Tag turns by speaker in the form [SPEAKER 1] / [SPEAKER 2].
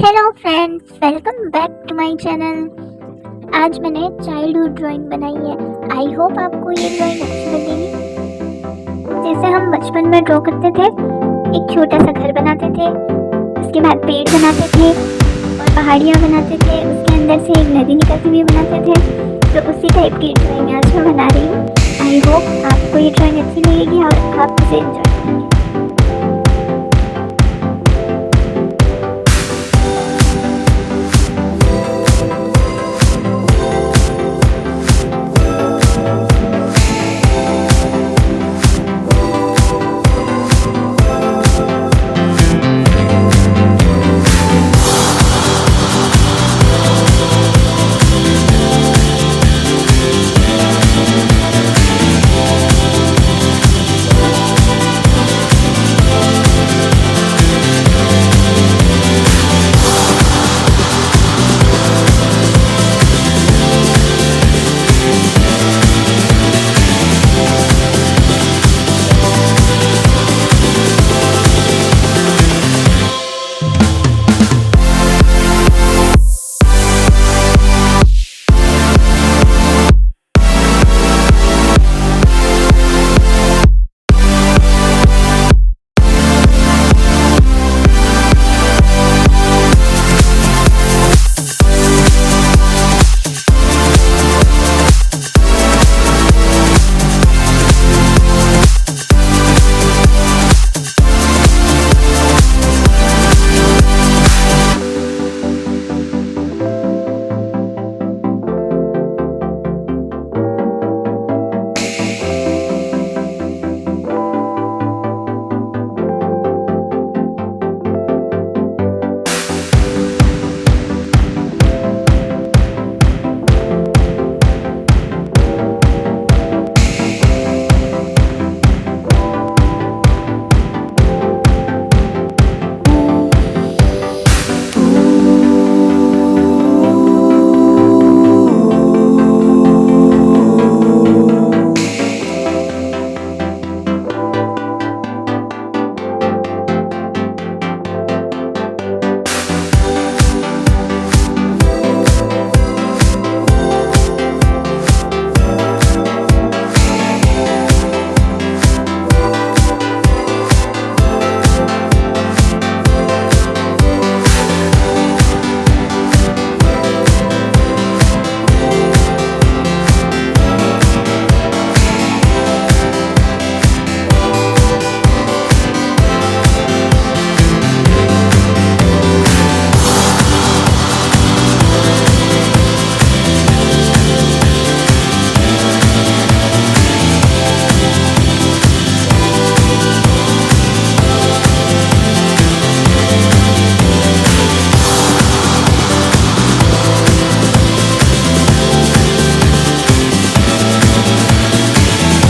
[SPEAKER 1] Hello friends, welcome back to my channel. आज मैंने childhood drawing बनाई है। आई होप आपको ये ड्राइंग अच्छी लगेगी। जैसे हम बचपन में ड्रॉ करते थे, एक छोटा सा घर बनाते थे, उसके बाद पेड़ बनाते थे और पहाड़ियाँ बनाते थे, उसके अंदर से एक नदी निकलती हुई बनाते थे। तो उसी टाइप की ड्राइंग आज मैं बना रही हूँ। आई होप आपको ये ड्राइंग अच्छी लगेगी और आप उसे एंजॉय करेंगे।